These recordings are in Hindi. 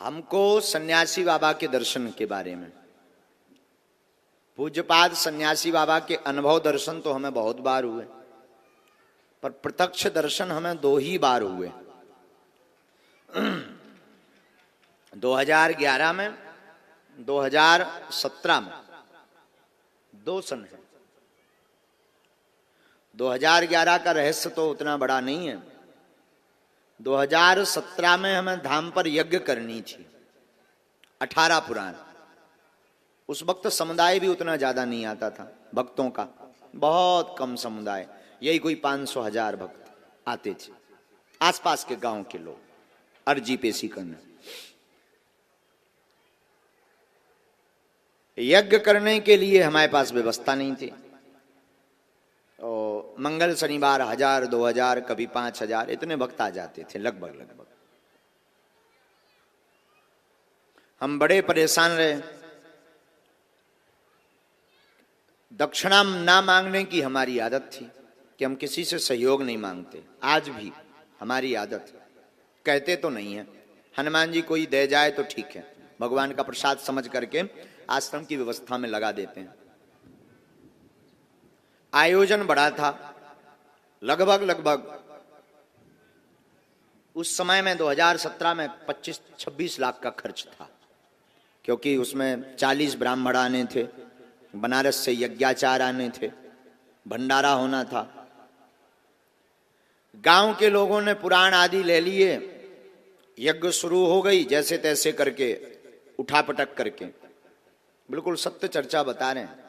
हमको सन्यासी बाबा के दर्शन के बारे में, पूज्यपाद सन्यासी बाबा के अनुभव दर्शन तो हमें बहुत बार हुए, पर प्रत्यक्ष दर्शन हमें 2 ही बार हुए। 2011 में, 2017 में, 2 सन है। 2011 का रहस्य तो उतना बड़ा नहीं है। 2017 में हमें धाम पर यज्ञ करनी थी, 18 पुराण। उस वक्त समुदाय भी उतना ज्यादा नहीं आता था, भक्तों का बहुत कम समुदाय, यही कोई 500-1000 भक्त आते थे, आसपास के गांव के लोग अर्जी पेशी करने। यज्ञ करने के लिए हमारे पास व्यवस्था नहीं थी। और मंगल शनिवार 1000-2000 कभी 5000 इतने भक्त आ जाते थे, लगभग। हम बड़े परेशान रहे। दक्षिणा ना मांगने की हमारी आदत थी कि हम किसी से सहयोग नहीं मांगते, आज भी हमारी आदत है। कहते तो नहीं है, हनुमान जी कोई दे जाए तो ठीक है, भगवान का प्रसाद समझ करके आश्रम की व्यवस्था में लगा देते हैं। आयोजन बड़ा था, लगभग उस समय में 2017 में 25-26 लाख का खर्च था, क्योंकि उसमें 40 ब्राह्मण आने थे, बनारस से यज्ञाचार आने थे, भंडारा होना था। गांव के लोगों ने पुराण आदि ले लिए, यज्ञ शुरू हो गई जैसे तैसे करके, उठापटक करके। बिल्कुल सत्य चर्चा बता रहे हैं।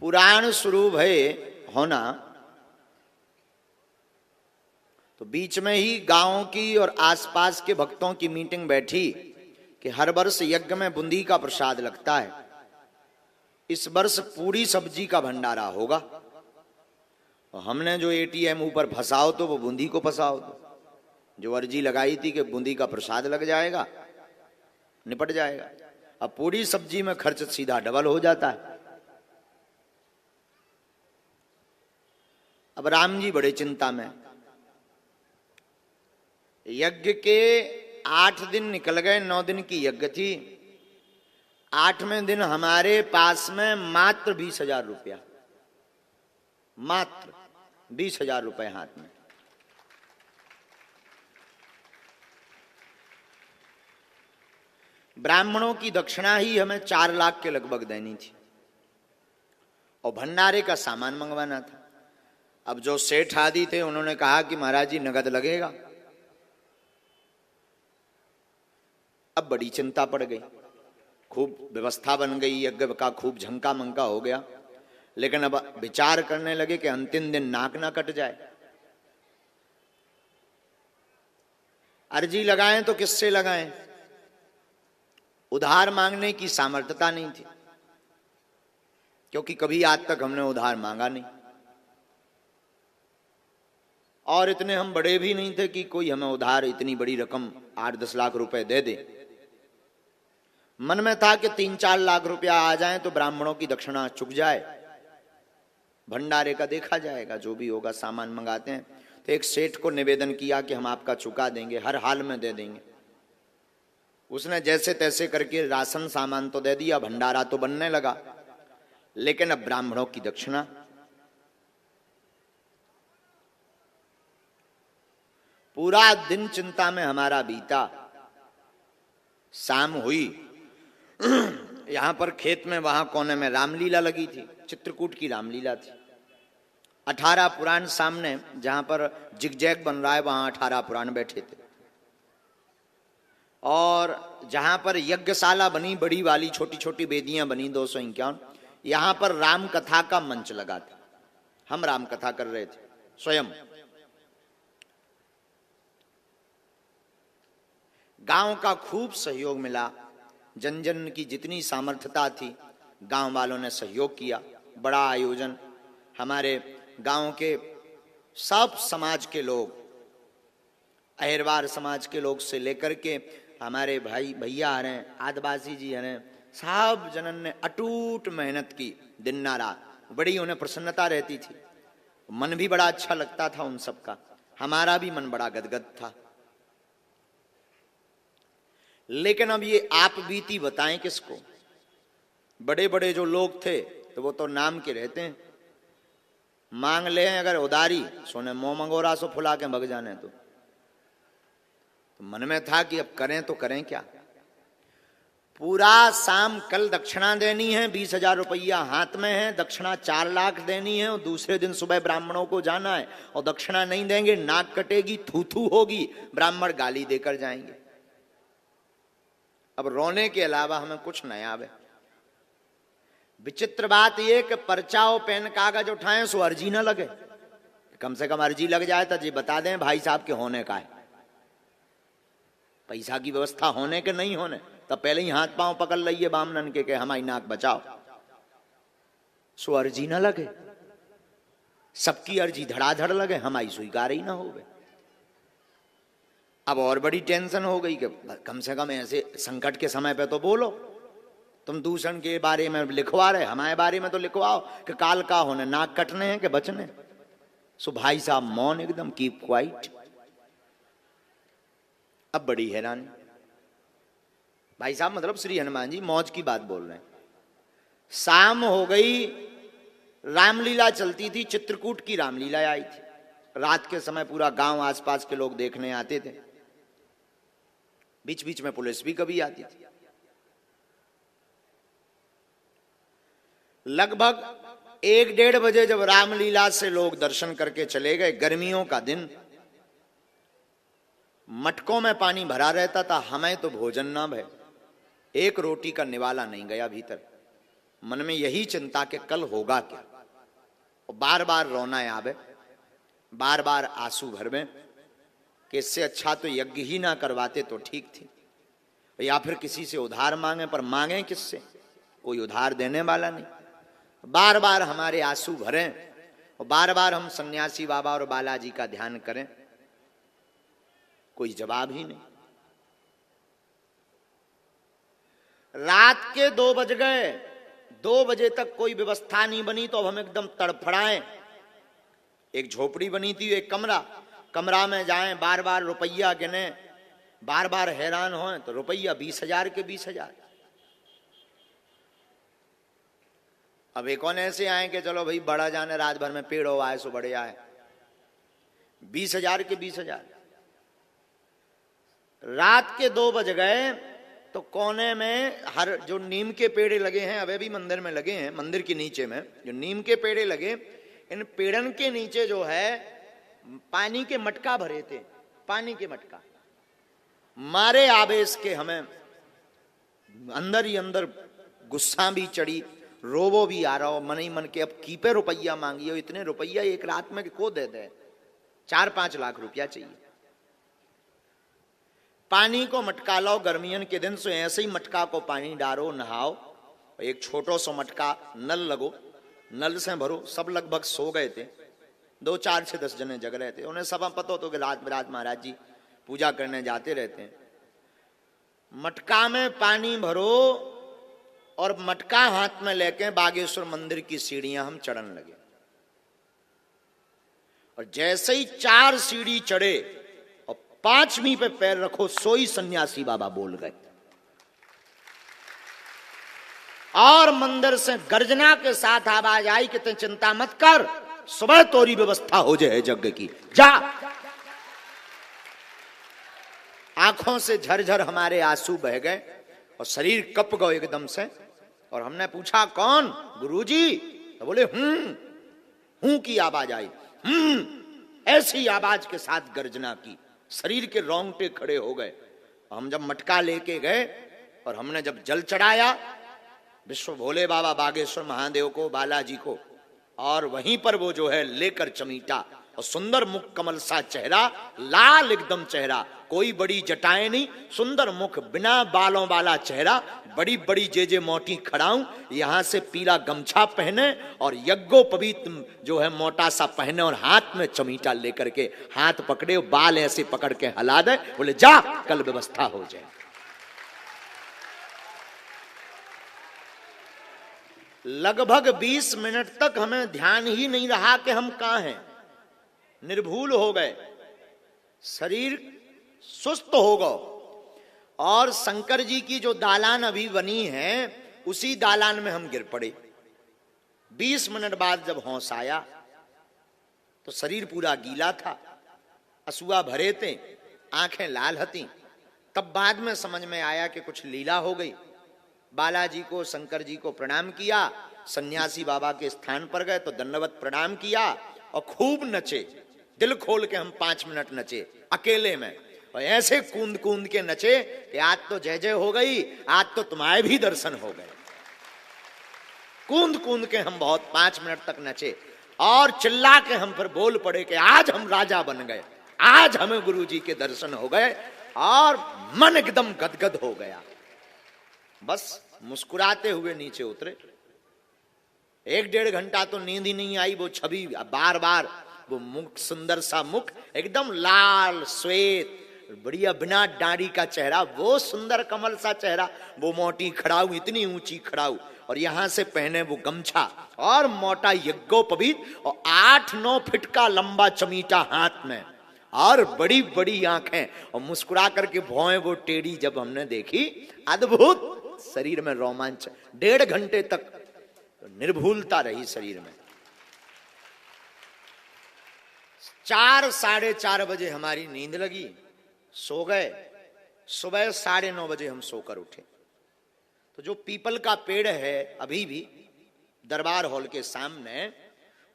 पुराण शुरू भय होना तो बीच में ही गांव की और आसपास के भक्तों की मीटिंग बैठी कि हर वर्ष यज्ञ में बूंदी का प्रसाद लगता है, इस वर्ष पूरी सब्जी का भंडारा होगा। और हमने जो एटीएम ऊपर फंसाओ तो वो बूंदी को फंसाओ, तो जो अर्जी लगाई थी कि बूंदी का प्रसाद लग जाएगा, निपट जाएगा। अब पूरी सब्जी में खर्च सीधा डबल हो जाता है। अब राम जी बड़े चिंता में। यज्ञ के 8 दिन निकल गए, 9 दिन की यज्ञ थी। 8वें दिन हमारे पास में मात्र 20,000 रुपया, मात्र 20,000 रुपए हाथ में। ब्राह्मणों की दक्षिणा ही हमें 4 लाख के लगभग देनी थी और भंडारे का सामान मंगवाना था। अब जो सेठ आदि थे उन्होंने कहा कि महाराज जी नगद लगेगा। अब बड़ी चिंता पड़ गई, खूब व्यवस्था बन गई, यज्ञ का खूब झंका मंका हो गया। लेकिन अब विचार करने लगे कि अंतिम दिन नाक ना कट जाए। अर्जी लगाएं तो किससे लगाएं? उधार मांगने की सामर्थ्यता नहीं थी, क्योंकि कभी आज तक हमने उधार मांगा नहीं, और इतने हम बड़े भी नहीं थे कि कोई हमें उधार इतनी बड़ी रकम 8-10 लाख रुपए दे दे। मन में था कि 3-4 लाख रुपया आ जाए तो ब्राह्मणों की दक्षिणा चुक जाए, भंडारे का देखा जाएगा, जो भी होगा सामान मंगाते हैं। तो एक सेठ को निवेदन किया कि हम आपका चुका देंगे, हर हाल में दे देंगे। उसने जैसे तैसे करके राशन सामान तो दे दिया, भंडारा तो बनने लगा, लेकिन अब ब्राह्मणों की दक्षिणा। पूरा दिन चिंता में हमारा बीता। शाम हुई, यहां पर खेत में वहां कोने में रामलीला लगी थी, चित्रकूट की रामलीला थी। 18 पुराण सामने, जहां पर जिगजैग बन रहा है वहां 18 पुराण बैठे थे। और जहां पर यज्ञशाला बनी बड़ी वाली, छोटी छोटी वेदियां बनी 251, यहां पर राम कथा का मंच लगा था। हम राम कथा कर रहे थे स्वयं। गांव का खूब सहयोग मिला, जन जन की जितनी सामर्थ्यता थी गांव वालों ने सहयोग किया। बड़ा आयोजन, हमारे गांव के सब समाज के लोग, अहिरवार समाज के लोग से लेकर के हमारे भाई भैया आ रहे हैं, आदिवासी जी आ रहे हैं, सब जनन ने अटूट मेहनत की दिन ना रात। बड़ी उन्हें प्रसन्नता रहती थी, मन भी बड़ा अच्छा लगता था उन सबका। हमारा भी मन बड़ा गदगद था। लेकिन अब ये आप बीती बताएं किसको? बड़े बड़े जो लोग थे तो वो तो नाम के रहते हैं, मांग ले अगर उधारी, सोने मोह मंगोरा सो फुला के भग जाने। तो मन में था कि अब करें तो करें क्या। पूरा शाम कल दक्षिणा देनी है, 20,000 रुपया हाथ में है, दक्षिणा 4 लाख देनी है, और दूसरे दिन सुबह ब्राह्मणों को जाना है, और दक्षिणा नहीं देंगे नाक कटेगी, थू थू होगी, ब्राह्मण गाली देकर जाएंगे। अब रोने के अलावा हमें कुछ नहीं आवे। विचित्र बात यह कि पर्चा और पेन कागज उठाएं सो अर्जी ना लगे। कम से कम अर्जी लग जाए तो जी बता दें भाई साहब के होने का है, पैसा की व्यवस्था होने के नहीं होने, तब पहले ही हाथ पांव पकड़ लिये बामनन के हमारी नाक बचाओ। सो अर्जी ना लगे, सबकी अर्जी धड़ाधड़ लगे, हमारी स्वीकार ही ना होवे। अब और बड़ी टेंशन हो गई कि कम से कम ऐसे संकट के समय पे तो बोलो। तुम दूषण के बारे में लिखवा रहे, हमारे बारे में तो लिखवाओ कि काल का होने, नाक कटने हैं कि बचने। सो भाई साहब मौन एकदम, कीप क्वाइट। अब बड़ी हैरानी, भाई साहब मतलब श्री हनुमान जी मौज की बात बोल रहे हैं। शाम हो गई, रामलीला चलती थी, चित्रकूट की रामलीला आई थी। रात के समय पूरा गांव आसपास के लोग देखने आते थे, बीच बीच में पुलिस भी कभी आती थी। लगभग 1-1:30 बजे जब रामलीला से लोग दर्शन करके चले गए, गर्मियों का दिन, मटकों में पानी भरा रहता था, हमें तो भोजन ना भय, एक रोटी का निवाला नहीं गया भीतर। मन में यही चिंता कि कल होगा क्या, और बार बार रोना आवे, बार बार आंसू भर में कि इससे अच्छा तो यज्ञ ही ना करवाते तो ठीक थी, या फिर किसी से उधार मांगे, पर मांगे किससे, कोई उधार देने वाला नहीं। बार बार हमारे आंसू भरें और बार बार हम सन्यासी बाबा और बालाजी का ध्यान करें, कोई जवाब ही नहीं। रात के 2 बज गए, 2 बजे तक कोई व्यवस्था नहीं बनी, तो अब हम एकदम तड़फड़ाएं। एक झोपड़ी बनी थी, एक कमरा में जाएं, बार बार रुपया गिने, बार बार हैरान हों, तो रुपया 20,000 के 20,000। अब एक और ऐसे आए कि चलो भाई बड़ा जाने, रात भर में पेड़ हो आए सो बड़े आए, 20,000 के 20,000। रात के 2 बज गए तो कोने में हर जो नीम के पेड़ लगे हैं, अभी भी मंदिर में लगे हैं, मंदिर के नीचे में जो नीम के पेड़ लगे, इन पेड़न के नीचे जो है पानी के मटका भरे थे, पानी के मटका। मारे आवेश के हमें अंदर ही अंदर गुस्सा भी चढ़ी, रोबो भी आ रहा हो मन ही मन के, अब कीपे रुपया मांगिए, इतने रुपया एक रात में को दे दे, 4-5 लाख रुपया चाहिए। पानी को मटका लो, गर्मियन के दिन से ऐसे ही मटका को पानी डालो, नहाओ। एक छोटो सो मटका नल लगो, नल से भरो। सब लगभग सो गए थे, 2, 4 से 10 जने जग रहे थे। उन्हें सब पता तो कि रात बिरात महाराज जी पूजा करने जाते रहते हैं। मटका में पानी भरो और मटका हाथ में लेके बागेश्वर मंदिर की सीढ़ियां हम चढ़ने लगे। और जैसे ही 4 सीढ़ी चढ़े और 5वीं पे पैर रखो, सोई सन्यासी बाबा बोल गए, और मंदिर से गर्जना के साथ आवाज आई कि तुम चिंता मत कर, सुबह तोरी व्यवस्था हो जाए यज्ञ की, जा। आंखों से झरझर हमारे आंसू बह गए और शरीर कप गए एकदम से। और हमने पूछा कौन? गुरुजी। तो बोले हूं की आवाज आई, ऐसी आवाज के साथ गर्जना की, शरीर के रोंगटे खड़े हो गए। हम जब मटका लेके गए और हमने जब जल चढ़ाया विश्व भोले बाबा बागेश्वर महादेव को, बालाजी को, और वहीं पर वो जो है लेकर चमीटा, और सुंदर मुख कमल सा चेहरा, लाल एकदम चेहरा, कोई बड़ी जटाएं नहीं, सुंदर मुख, बिना बालों वाला चेहरा, बड़ी बड़ी जे मोटी खड़ाऊं, यहां से पीला गमछा पहने और यज्ञोपवीत जो है मोटा सा पहने, और हाथ में चमीटा लेकर के, हाथ पकड़े, बाल ऐसे पकड़ के हिला दे, बोले जा कल व्यवस्था हो जाए। लगभग 20 मिनट तक हमें ध्यान ही नहीं रहा कि हम कहां हैं, निर्भूल हो गए। शरीर सुस्त हो गया और शंकर जी की जो दालान अभी बनी है उसी दालान में हम गिर पड़े। 20 मिनट बाद जब होश आया तो शरीर पूरा गीला था, असुआ भरे थे, आंखें लाल हती। तब बाद में समझ में आया कि कुछ लीला हो गई। बालाजी को, शंकर जी को प्रणाम किया, सन्यासी बाबा के स्थान पर गए तो दंडवत प्रणाम किया और खूब नचे। दिल खोल के हम 5 मिनट नचे अकेले में, और ऐसे कूद कूद के नचे कि आज तो जय जय हो गई, आज तो तुम्हारे भी दर्शन हो गए। कूद कूद के हम बहुत 5 मिनट तक नचे और चिल्ला के हम फिर बोल पड़े कि आज हम राजा बन गए, आज हमें गुरु जी के दर्शन हो गए और मन एकदम गदगद हो गया। बस मुस्कुराते हुए नीचे उतरे। 1-1.5 घंटा तो नींद ही नहीं आई। वो छवि बार बार, वो मुख, सुंदर सा मुख, एकदम लाल श्वेत, बढ़िया बिना दाढ़ी का चेहरा, वो सुंदर कमल सा चेहरा, वो मोटी खड़ाऊ, इतनी ऊंची खड़ाऊ, और यहां से पहने वो गमछा और मोटा यज्ञोपवीत और 8-9 फीट का लंबा चमीटा हाथ में और बड़ी बड़ी आंखें और मुस्कुरा करके भौएं वो टेढ़ी जब हमने देखी, अद्भुत। शरीर में रोमांच। 1.5 घंटे तक निर्भूलता रही शरीर में। 4, 4:30 बजे हमारी नींद लगी, सो गए। सुबह 9:30 बजे हम सोकर उठे। तो जो पीपल का पेड़ है अभी भी दरबार हॉल के सामने,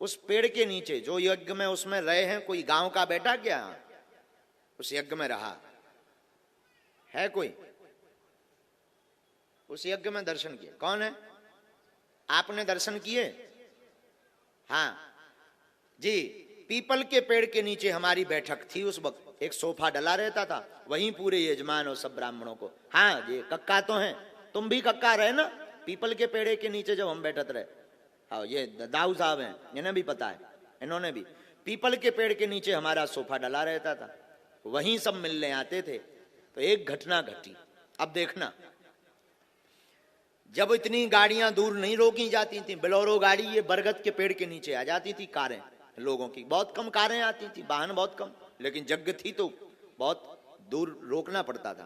उस पेड़ के नीचे जो यज्ञ में उसमें रहे हैं, कोई गांव का बैठा क्या उस यज्ञ में रहा है? कोई उस यज्ञ में दर्शन किए? कौन है? आपने दर्शन किए? हाँ जी। पीपल के पेड़ के नीचे हमारी बैठक थी उस वक्त। एक सोफा डला रहता था, वहीं पूरे यजमान और सब ब्राह्मणों को। हाँ, ये कक्का तो हैं, तुम भी कक्का रहे ना पीपल के पेड़ के नीचे जब हम बैठत रहे। हाँ, ये दाऊ साहब हैं, इन्हें भी पता है, इन्होंने भी। पीपल के पेड़ के नीचे हमारा सोफा डला रहता था, वहीं सब मिलने आते थे। तो एक घटना घटी। अब देखना, जब इतनी गाड़ियां दूर नहीं रोकी जाती थी, बोलेरो गाड़ी ये बरगद के पेड़ के नीचे आ जाती थी। कारें लोगों की बहुत कम कारें आती थी, वाहन बहुत कम, लेकिन यज्ञ थी तो बहुत दूर रोकना पड़ता था।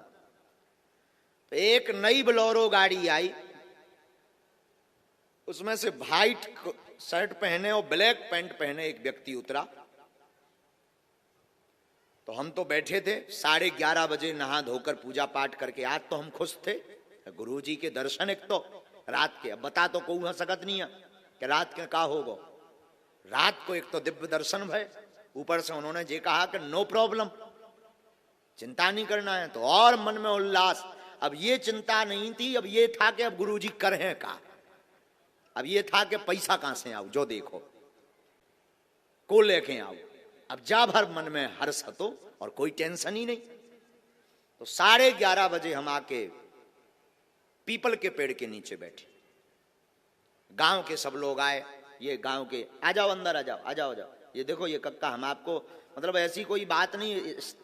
तो एक नई बोलेरो गाड़ी आई, उसमें से व्हाइट शर्ट पहने और ब्लैक पैंट पहने एक व्यक्ति उतरा। तो हम तो बैठे थे, 11:30 बजे नहा धोकर पूजा पाठ करके। आज तो हम खुश थे, गुरु जी के दर्शन एक तो रात के। अब बता तो कोई सकत नहीं है कि रात के का होगा। रात को एक तो दिव्य दर्शन भय, ऊपर से उन्होंने ये कहा कि नो प्रॉब्लम, चिंता नहीं करना है। तो और मन में उल्लास। अब ये चिंता नहीं थी, अब ये था कि अब गुरु जी करें का। अब ये था कि पैसा कहां से आओ, जो देखो को लेके आओ। अब जा भर मन में हर्ष हतो और कोई टेंशन ही नहीं। तो 11:30 बजे हम आके पीपल के पेड़ के नीचे बैठे। गांव के सब लोग आए, ये गांव के, आ जाओ अंदर, आ जाओ, आ जाओ, आ जाओ। ये देखो ये कक्का, हम आपको मतलब ऐसी कोई बात नहीं,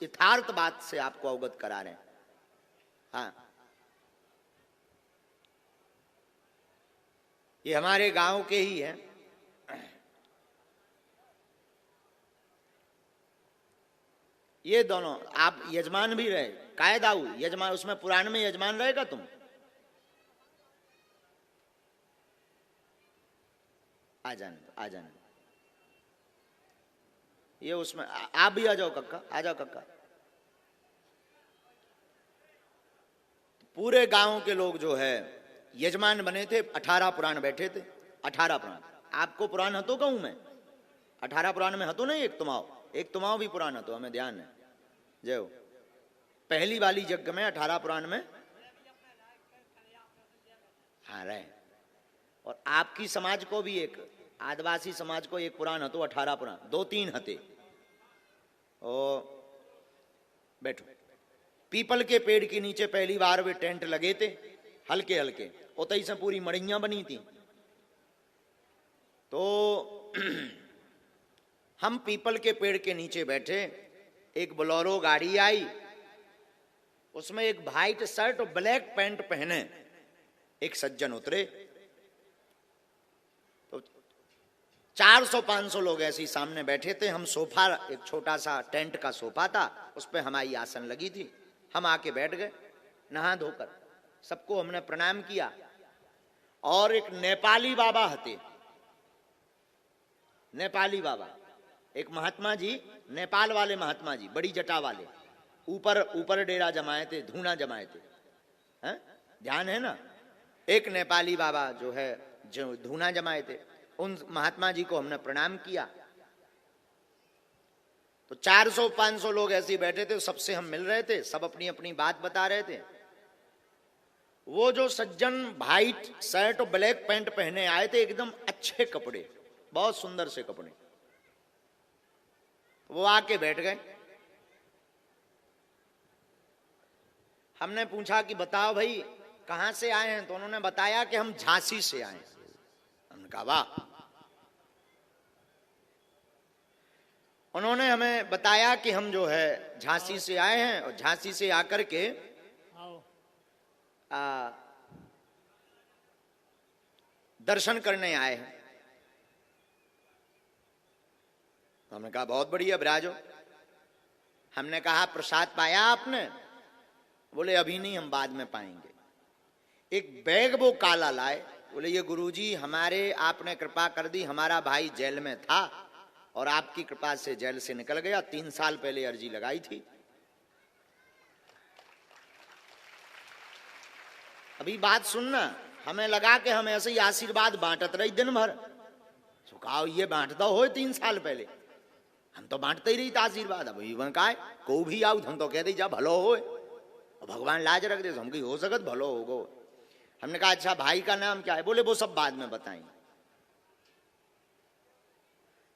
यथार्थ बात से आपको अवगत करा रहे हैं। हाँ, ये हमारे गांव के ही हैं। ये दोनों, आप यजमान भी रहे, कायदाऊ यजमान, उसमें पुराण में यजमान रहेगा तुम। आ जाने, आ जाने। ये उसमें आप भी आ जाओ कक्का, आ जाओ कक्का। पूरे गांव के लोग जो है यजमान बने थे। 18 पुराण बैठे थे, 18 पुराण। आपको पुराण हतो कहूं मैं? 18 पुराण में हतो नहीं, एक तुमाओ भी पुराण हतो, हमें ध्यान है। जय हो। पहली वाली यज्ञ में 18 पुराण में हाँ रहे। और आपकी समाज को भी, एक आदिवासी समाज को एक पुराण हतो, 18 पुराण, 2-3 हते। ओ बैठो। पीपल के पेड़ के नीचे पहली बार वे टेंट लगे थे, हल्के हल्के, उतई से पूरी मड़ियां बनी थी। तो हम पीपल के पेड़ के नीचे बैठे। एक बोलेरो गाड़ी आई, उसमें एक व्हाइट शर्ट और ब्लैक पैंट पहने एक सज्जन उतरे। तो 400-500 लोग ऐसे ही सामने बैठे थे। हम सोफा, एक छोटा सा टेंट का सोफा था, उस पर हमारी आसन लगी थी। हम आके बैठ गए नहा धोकर, सबको हमने प्रणाम किया। और एक नेपाली बाबा हते, नेपाली बाबा, एक महात्मा जी, नेपाल वाले महात्मा जी, बड़ी जटा वाले, ऊपर डेरा जमाए थे, धूना जमाए थे, हैं? ध्यान है ना? एक नेपाली बाबा जो है, जो धूना जमाए थे, उन महात्मा जी को हमने प्रणाम किया। तो 400-500 लोग ऐसे ही बैठे थे, सबसे हम मिल रहे थे, सब अपनी अपनी बात बता रहे थे। वो जो सज्जन व्हाइट शर्ट और ब्लैक पैंट पहने आए थे, एकदम अच्छे कपड़े, बहुत सुंदर से कपड़े, वो आके बैठ गए। हमने पूछा कि बताओ भाई कहां से आए हैं? तो उन्होंने बताया कि हम झांसी से आए हैं। हमने कहा वाह। उन्होंने हमें बताया कि हम जो है झांसी से आए हैं और झांसी से आकर के दर्शन करने आए हैं। तो हमने कहा बहुत बढ़िया, विराजो। हमने कहा प्रसाद पाया आपने? बोले अभी नहीं, हम बाद में पाएंगे। एक बैग वो काला लाए, बोले ये गुरुजी हमारे, आपने कृपा कर दी, हमारा भाई जेल में था और आपकी कृपा से जेल से निकल गया, 3 साल पहले अर्जी लगाई थी। अभी बात सुनना, हमें लगा कि हम ऐसे ही आशीर्वाद बांटत रही दिन भर। तो कहा ये बांटता हो 3 साल पहले, हम तो बांटते ही रही था आशीर्वाद। अब इवन का को भी आओ हम तो कह दी जा भलो हो, भगवान लाज रख दे, हम की हो सकत भलो होगो। हमने कहा अच्छा भाई का नाम क्या है? बोले वो सब बाद में बताएंगे,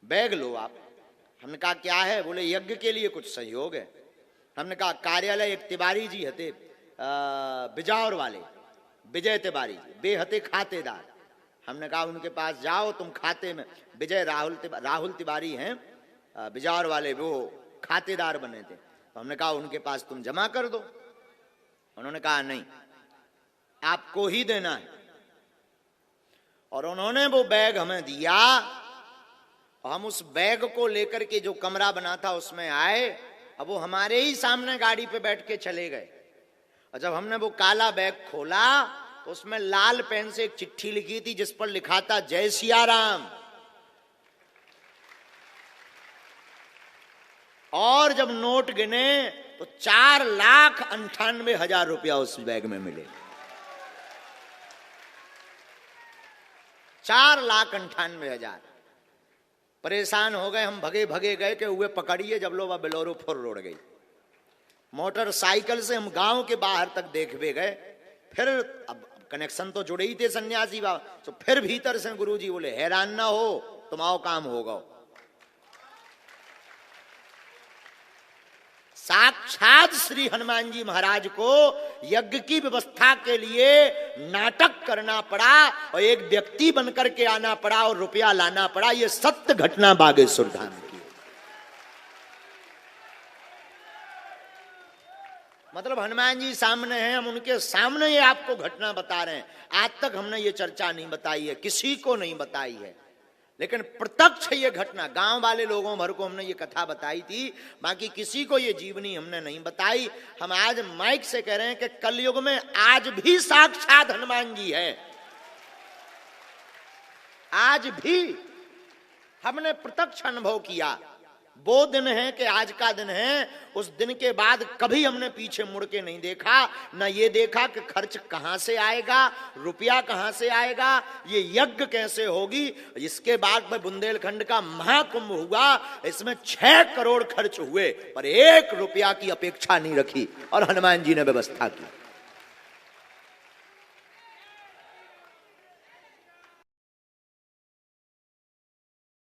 बैग लो आप। हमने कहा क्या है? बोले यज्ञ के लिए कुछ सहयोग है। हमने कहा कार्यालय, एक तिवारी जी हते बिजावर वाले, विजय तिवारी जी, वे हते खातेदार। हमने कहा उनके पास जाओ तुम, खाते में विजय राहुल तिवारी हैं बिजावर वाले, वो खातेदार बने थे। तो हमने कहा उनके पास तुम जमा कर दो। उन्होंने कहा नहीं, आपको ही देना है। और उन्होंने वो बैग हमें दिया और हम उस बैग को लेकर के जो कमरा बना था उसमें आए। अब वो हमारे ही सामने गाड़ी पे बैठ के चले गए। और जब हमने वो काला बैग खोला तो उसमें लाल पेन से एक चिट्ठी लिखी थी जिस पर लिखा था जय सिया राम। और जब नोट गिने तो 4,98,000 रुपया उस बैग में मिले। 4,98,000। परेशान हो गए हम, भगे भगे गए कि हुए पकड़िए, जब लोग बेलोरो फुर रोड गई। मोटरसाइकिल से हम गांव के बाहर तक देखते गए। फिर अब कनेक्शन तो जुड़े ही थे सन्यासी बाबा, तो फिर भीतर से गुरुजी बोले हैरान ना हो, तुम आओ काम होगा। साक्षात श्री हनुमान जी महाराज को यज्ञ की व्यवस्था के लिए नाटक करना पड़ा और एक व्यक्ति बनकर के आना पड़ा और रुपया लाना पड़ा। ये सत्य घटना बागेश्वर धाम की। मतलब हनुमान जी सामने हैं, हम उनके सामने ये आपको घटना बता रहे हैं। आज तक हमने ये चर्चा नहीं बताई है, किसी को नहीं बताई है, लेकिन प्रत्यक्ष ये घटना गांव वाले लोगों भर को हमने ये कथा बताई थी, बाकी किसी को ये जीवनी हमने नहीं बताई। हम आज माइक से कह रहे हैं कि कलयुग में आज भी साक्षात हनुमान जी है। आज भी हमने प्रत्यक्ष अनुभव किया। वो दिन है कि आज का दिन है, उस दिन के बाद कभी हमने पीछे मुड़ के नहीं देखा, ना ये देखा कि खर्च कहां से आएगा, रुपया कहां से आएगा, ये यज्ञ कैसे होगी। इसके बाद में बुंदेलखंड का महाकुंभ हुआ, इसमें 6 करोड़ खर्च हुए पर 1 रुपया की अपेक्षा नहीं रखी और हनुमान जी ने व्यवस्था की।